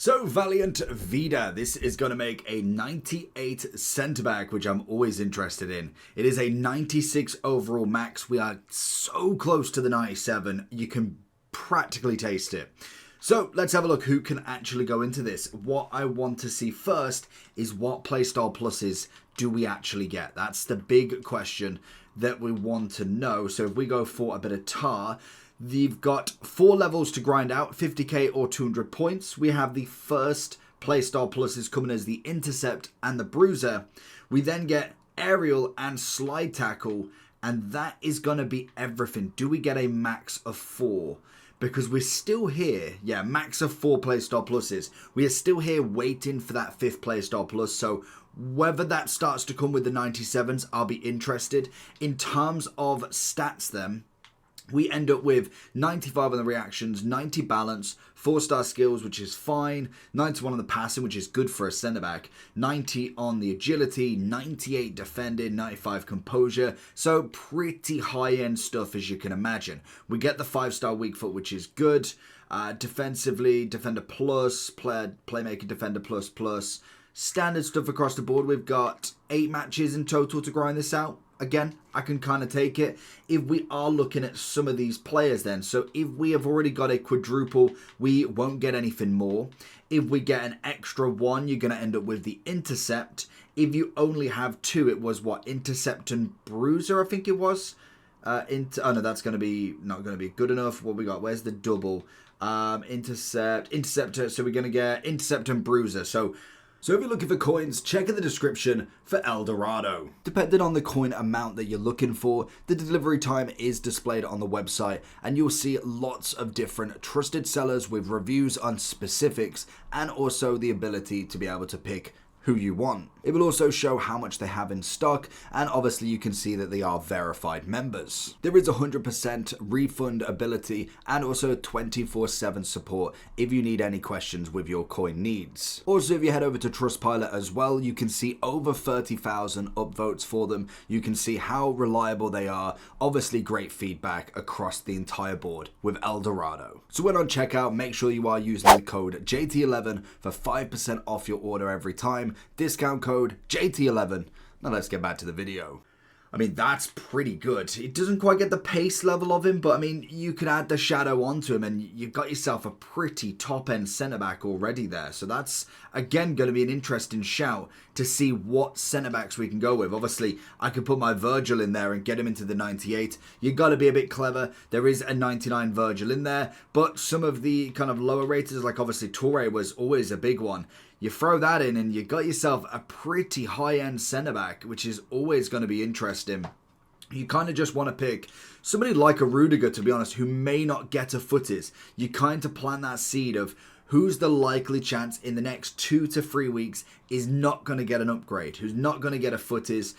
So Valiant Vida, this is going to make a 98 centre-back, which I'm always interested in. It is a 96 overall max. We are so close to the 97, you can practically taste it. So let's have a look who can actually go into this. What I want to see first is what playstyle pluses do we actually get? That's the big question that we want to know. So if we go for a bit of tar, you've got 4 levels to grind out, 50k or 200 points. We have the first playstyle pluses coming as the intercept and the bruiser. We then get aerial and slide tackle, and that is going to be everything. Do we get a max of 4? Because we're still here, yeah, max of 4 playstyle pluses. We are still here waiting for that 5th playstyle plus, so whether that starts to come with the 97s, I'll be interested. In terms of stats then, we end up with 95 on the reactions, 90 balance, 4-star skills, which is fine, 91 on the passing, which is good for a centre-back, 90 on the agility, 98 defending, 95 composure, so pretty high-end stuff as you can imagine. We get the 5-star weak foot, which is good. Defensively, defender plus, playmaker, defender plus. Standard stuff across the board. We've got 8 matches in total to grind this out. Again, I can kind of take it. If we are looking at some of these players then, so if we have already got a quadruple, we won't get anything more. If we get an extra 1, you're going to end up with the intercept. If you only have 2, it was what? Intercept and bruiser, I think it was. Oh no, that's going to be not going to be good enough. What we got? Where's the double? Interceptor. So we're going to get intercept and bruiser. So if you're looking for coins, check in the description for Eldorado. Depending on the coin amount that you're looking for, the delivery time is displayed on the website, and you'll see lots of different trusted sellers with reviews on specifics and also the ability to be able to pick who you want. It will also show how much they have in stock, and obviously you can see that they are verified members. There is 100% refund ability and also 24/7 support if you need any questions with your coin needs. Also, if you head over to Trustpilot as well, you can see over 30,000 upvotes for them. You can see how reliable they are. Obviously great feedback across the entire board with Eldorado. So when on checkout, make sure you are using the code JT11 for 5% off your order every time. Discount code JT11. Now let's get back to the video. I mean, that's pretty good. It doesn't quite get the pace level of him, but I mean, you could add the shadow onto him and you've got yourself a pretty top-end centre-back already there. So that's, again, going to be an interesting shout to see what centre-backs we can go with. Obviously, I could put my Virgil in there and get him into the 98. You've got to be a bit clever. There is a 99 Virgil in there, but some of the kind of lower raters, like obviously Toure was always a big one. You throw that in and you got yourself a pretty high-end centre-back, which is always going to be interesting. You kind of just want to pick somebody like a Rudiger, to be honest, who may not get a footies. You kind of plant that seed of who's the likely chance in the next 2 to 3 weeks is not going to get an upgrade, who's not going to get a footies.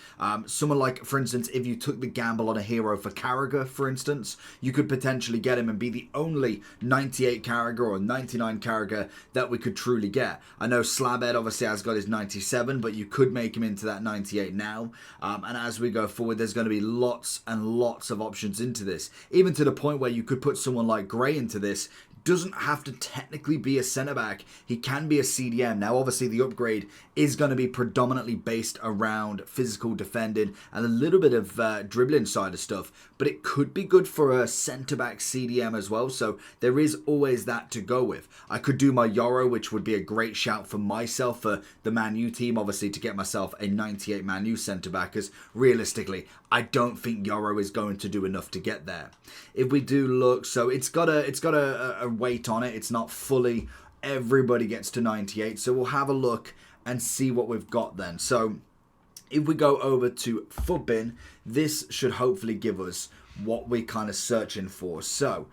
Someone like, for instance, if you took the gamble on a hero for Carragher, for instance, you could potentially get him and be the only 98 Carragher or 99 Carragher that we could truly get. I know Slabhead obviously has got his 97, but you could make him into that 98 now. And as we go forward, there's going to be lots and lots of options into this, even to the point where you could put someone like Gray into this. Doesn't have to technically be a centre-back. He can be a CDM. Now, obviously, the upgrade is going to be predominantly based around physical defending and a little bit of dribbling side of stuff, but it could be good for a centre-back CDM as well, so there is always that to go with. I could do my Yoro, which would be a great shout for myself, for the Man U team, obviously, to get myself a 98 Man U centre-back, because realistically, I don't think Yoro is going to do enough to get there. If we do look, so it's got a weight on it. It's not fully everybody gets to 98. So we'll have a look and see what we've got then. So if we go over to Fubbin, this should hopefully give us what we're kind of searching for. So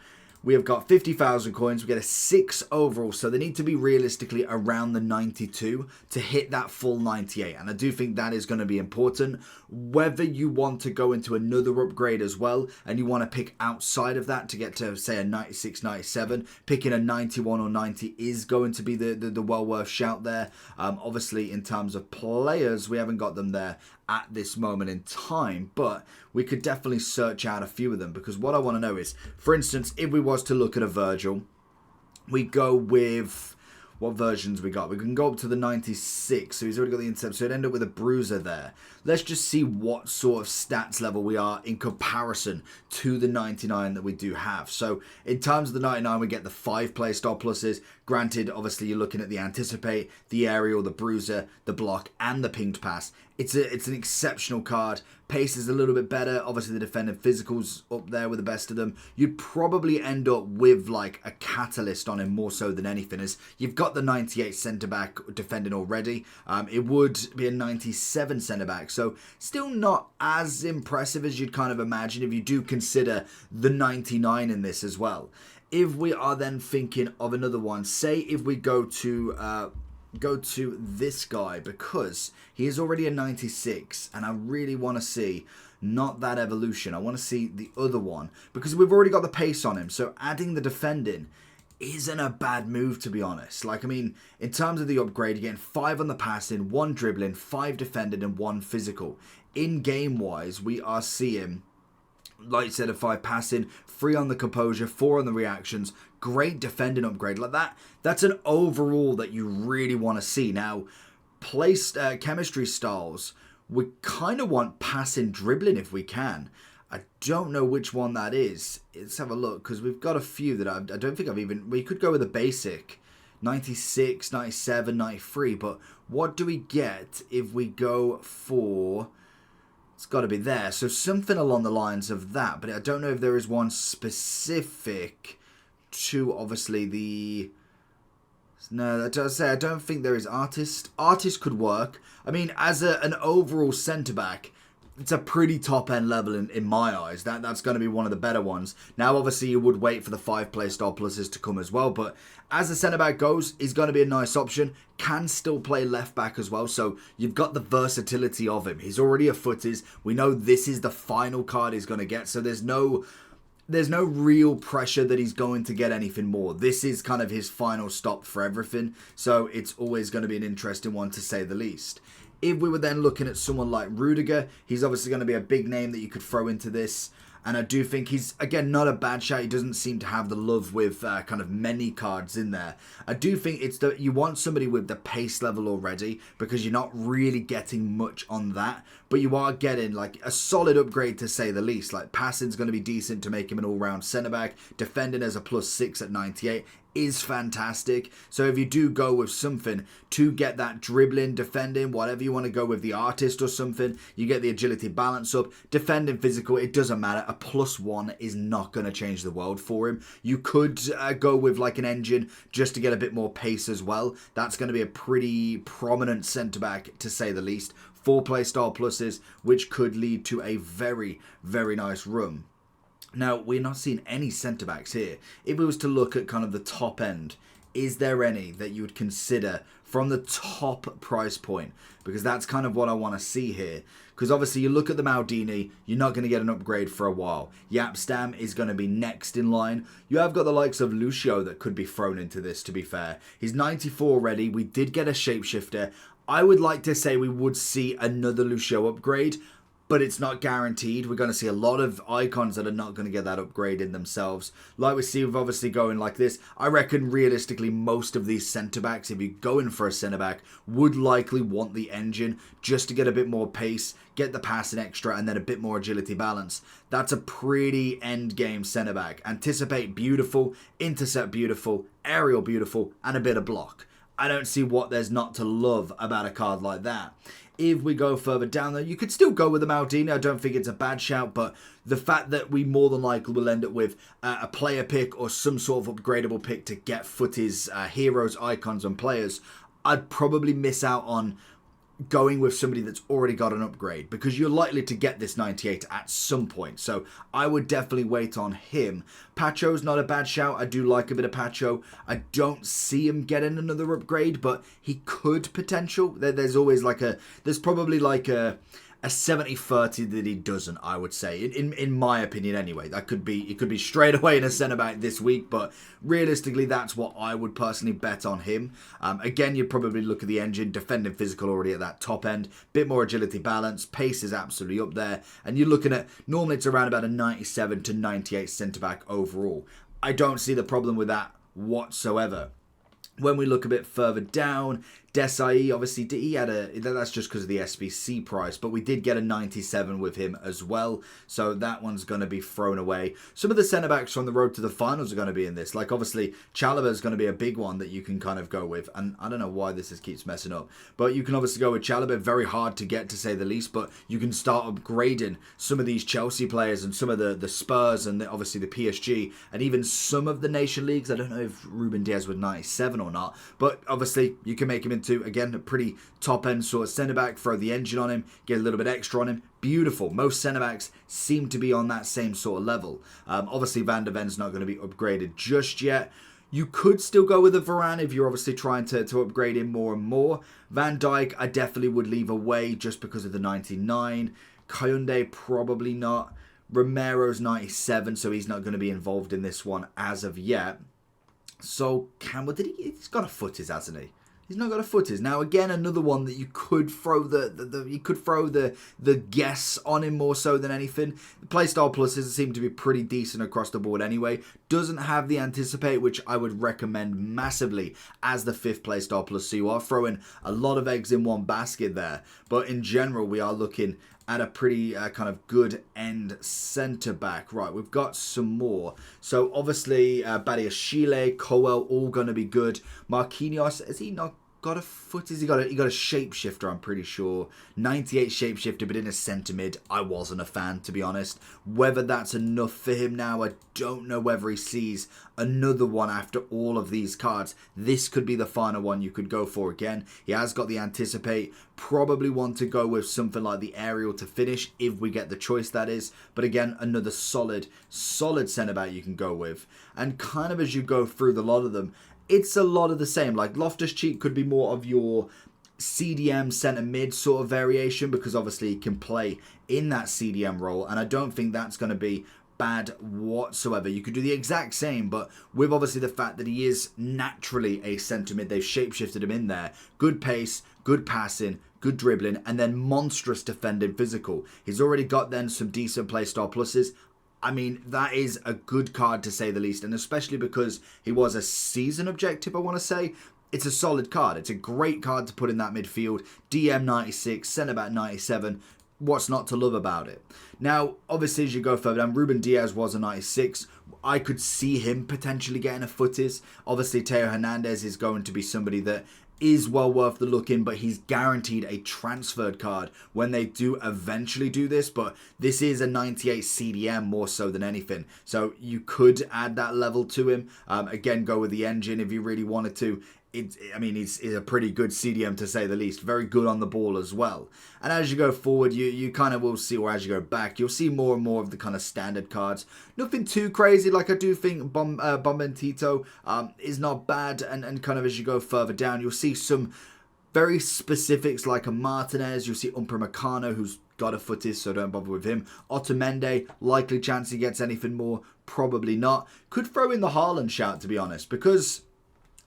we have got 50,000 coins. We get a 6 overall. So they need to be realistically around the 92 to hit that full 98. And I do think that is going to be important. Whether you want to go into another upgrade as well, and you want to pick outside of that to get to, say, a 96, 97, picking a 91 or 90 is going to be the well worth shout there. Obviously, in terms of players, we haven't got them there at this moment in time, but we could definitely search out a few of them, because what I want to know is, for instance, if we was to look at a Virgil, we go with what versions we got. We can go up to the 96, so he's already got the intercept, so it'd end up with a bruiser there. Let's just see what sort of stats level we are in comparison to the 99 that we do have. So in terms of the 99, we get the 5 play star pluses. Granted, obviously you're looking at the anticipate, the aerial, the bruiser, the block, and the pinged pass. It's an exceptional card. Pace is a little bit better. Obviously, the defending physical's up there with the best of them. You'd probably end up with like a catalyst on him more so than anything. As you've got the 98 centre back defending already. It would be a 97 centre back, so still not as impressive as you'd kind of imagine if you do consider the 99 in this as well. If we are then thinking of another one, say if we go to this guy, because he is already a 96 and I really want to see not that evolution. I want to see the other one because we've already got the pace on him. So adding the defending isn't a bad move, to be honest. Like, I mean, in terms of the upgrade, you're getting 5 on the passing, 1 dribbling, 5 defending and 1 physical. In game wise, we are seeing, like you said, a 5 passing, 3 on the composure, 4 on the reactions. Great defending upgrade like that. That's an overall that you really want to see. Now, chemistry styles, we kind of want passing, dribbling if we can. I don't know which one that is. Let's have a look, because we've got a few that I don't think I've even... We could go with a basic. 96, 97, 93. But what do we get if we go for... It's got to be there. So something along the lines of that. But I don't know if there is one specific to, obviously, the... No, that does say I don't think there is artist. Artist could work. I mean, as an overall centre-back, it's a pretty top-end level in my eyes. That's going to be one of the better ones. Now, obviously, you would wait for the 5-play star pluses to come as well. But as the centre-back goes, he's going to be a nice option. Can still play left-back as well. So you've got the versatility of him. He's already a footies. We know this is the final card he's going to get. So there's no real pressure that he's going to get anything more. This is kind of his final stop for everything. So it's always going to be an interesting one, to say the least. If we were then looking at someone like Rudiger, he's obviously going to be a big name that you could throw into this. And I do think he's, again, not a bad shot. He doesn't seem to have the love with kind of many cards in there. I do think it's that you want somebody with the pace level already, because you're not really getting much on that. But you are getting like a solid upgrade, to say the least. Like, passing's going to be decent to make him an all-round centre-back. Defending as a +6 at 98 is fantastic. So if you do go with something to get that dribbling, defending, whatever you want to go with, the artist or something, you get the agility balance up, defending, physical, it doesn't matter. A +1 is not going to change the world for him. You could go with like an engine just to get a bit more pace as well. That's going to be a pretty prominent centre-back, to say the least. 4-play star pluses, which could lead to a very, very nice run. Now, we're not seeing any centre-backs here. If we was to look at kind of the top end, is there any that you would consider from the top price point? Because that's kind of what I want to see here. Because obviously you look at the Maldini, you're not going to get an upgrade for a while. Yapstam is going to be next in line. You have got the likes of Lucio that could be thrown into this, to be fair. He's 94 already. We did get a shapeshifter. I would like to say we would see another Lucio upgrade, but it's not guaranteed. We're going to see a lot of icons that are not going to get that upgrade in themselves. Like we see with obviously going like this, I reckon realistically most of these centre-backs, if you're going for a centre-back, would likely want the engine just to get a bit more pace, get the passing extra, and then a bit more agility balance. That's a pretty end-game centre-back. Anticipate beautiful, intercept beautiful, aerial beautiful, and a bit of block. I don't see what there's not to love about a card like that. If we go further down, though, you could still go with the Maldini. I don't think it's a bad shout, but the fact that we more than likely will end up with a player pick or some sort of upgradable pick to get footies, heroes, icons, and players, I'd probably miss out on going with somebody that's already got an upgrade, because you're likely to get this 98 at some point. So I would definitely wait on him. Pacho's not a bad shout. I do like a bit of Pacho. I don't see him getting another upgrade, but he could potential. There's always like there's probably like a 70-30 that he doesn't, I would say, in my opinion anyway. It could be straight away in a centre-back this week, but realistically that's what I would personally bet on him. Again, you'd probably look at the engine, defending, physical already at that top end, bit more agility balance, pace is absolutely up there, and you're looking at, normally it's around about a 97 to 98 centre-back overall. I don't see the problem with that whatsoever. When we look a bit further down, Desai, obviously, he had that's just because of the SBC price, but we did get a 97 with him as well, so that one's going to be thrown away. Some of the centre-backs from the road to the finals are going to be in this, like obviously Chalobah is going to be a big one that you can kind of go with, and I don't know why this keeps messing up, but you can obviously go with Chalobah, very hard to get to say the least, but you can start upgrading some of these Chelsea players and some of the Spurs and obviously the PSG, and even some of the Nation Leagues. I don't know if Ruben Diaz with 97 or not, but obviously you can make him into, again, a pretty top-end sort of centre-back, throw the engine on him, get a little bit extra on him. Beautiful. Most centre-backs seem to be on that same sort of level. Obviously, Van der Ven's not going to be upgraded just yet. You could still go with a Varane if you're obviously trying to upgrade him more and more. Van Dijk, I definitely would leave away just because of the 99. Koundé, probably not. Romero's 97, so he's not going to be involved in this one as of yet. So, Campbell, he's got a footies, hasn't he? He's not got a footies. Now, again, another one that you could throw the guess on him more so than anything. The playstyle pluses seem to be pretty decent across the board anyway. Doesn't have the anticipate, which I would recommend massively as the 5th playstyle plus. So you are throwing a lot of eggs in one basket there. But in general, we are looking at a pretty kind of good end centre back. Right, we've got some more. So obviously, Badiashile, Cowell, all going to be good. Marquinhos, has he not got a foot? He got a shapeshifter, I'm pretty sure. 98 shapeshifter, but in a centre mid. I wasn't a fan, to be honest. Whether that's enough for him now, I don't know whether he sees another one after all of these cards. This could be the final one you could go for again. He has got the anticipate. Probably want to go with something like the aerial to finish, if we get the choice, that is. But again, another solid centre-back you can go with. And kind of as you go through the lot of them, it's a lot of the same. Like Loftus-Cheek could be more of your CDM centre mid sort of variation, because obviously he can play in that CDM role, and I don't think that's going to be bad whatsoever. You could do the exact same, but with obviously the fact that he is naturally a centre mid, they've shapeshifted him in there. Good pace, good passing, good dribbling, and then monstrous defending physical. He's already got then some decent playstyle pluses. I mean, that is a good card to say the least, and especially because he was a season objective, I want to say. It's a solid card. It's a great card to put in that midfield. DM 96, centre-back 97. What's not to love about it? Now, obviously, as you go further down, Ruben Diaz was a 96. I could see him potentially getting a footies. Obviously, Teo Hernandez is going to be somebody that is well worth the look in, but he's guaranteed a transferred card when they do eventually do this. But this is a 98 CDM more so than anything, so you could add that level to him. Again, go with the engine if you really wanted to. He's a pretty good CDM to say the least. Very good on the ball as well. And as you go forward, you kind of will see, or as you go back, you'll see more and more of the kind of standard cards. Nothing too crazy. Like, I do think Bombentito is not bad. And kind of as you go further down, you'll see some very specifics like a Martinez. You'll see Upamecano, who's got a footies, so don't bother with him. Otamendi, likely chance he gets anything more? Probably not. Could throw in the Haaland shout, to be honest, because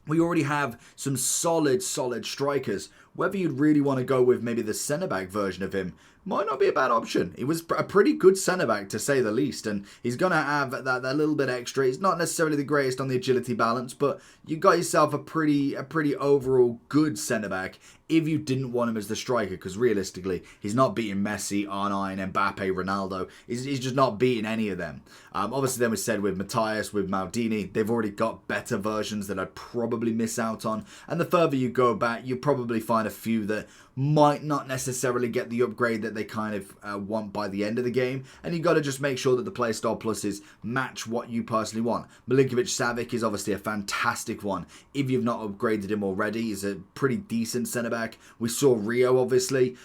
we already have some solid strikers. Whether you'd really want to go with maybe the centre-back version of him might not be a bad option. He was a pretty good centre-back, to say the least, and he's going to have that little bit extra. He's not necessarily the greatest on the agility balance, but you got yourself a pretty overall good centre-back if you didn't want him as the striker, because realistically, he's not beating Messi, R9, Mbappe, Ronaldo. He's just not beating any of them. Obviously, then we said with Matthias, with Maldini, they've already got better versions that I'd probably miss out on. And the further you go back, you probably find a few that might not necessarily get the upgrade that they kind of want by the end of the game. And you got to just make sure that the playstyle pluses match what you personally want. Milinkovic-Savic is obviously a fantastic one. If you've not upgraded him already, he's a pretty decent centre-back. We saw Rio, obviously.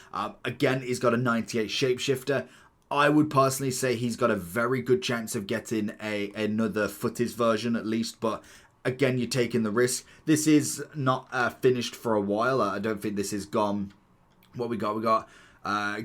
Again, he's got a 98 shapeshifter. I would personally say he's got a very good chance of getting another footies version at least, but again, you're taking the risk. This is not finished for a while. I don't think this is gone. What we got?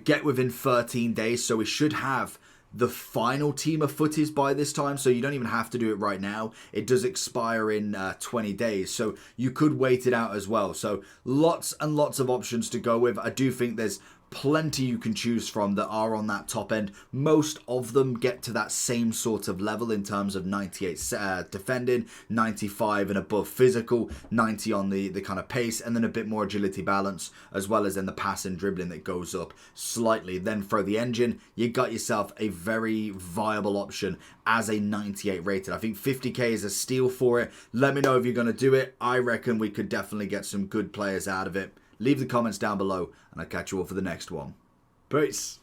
Get within 13 days, so we should have the final team of footies by this time, so you don't even have to do it right now. It does expire in 20 days, so you could wait it out as well. So lots and lots of options to go with. I do think there's plenty you can choose from that are on that top end. Most of them get to that same sort of level in terms of 98 defending, 95 and above physical, 90 on the kind of pace, and then a bit more agility balance, as well as in the pass and dribbling that goes up slightly. Then throw the engine, you got yourself a very viable option as a 98 rated. I think 50k is a steal for it. Let me know if you're going to do it. I reckon we could definitely get some good players out of it. Leave the comments down below, and I'll catch you all for the next one. Peace.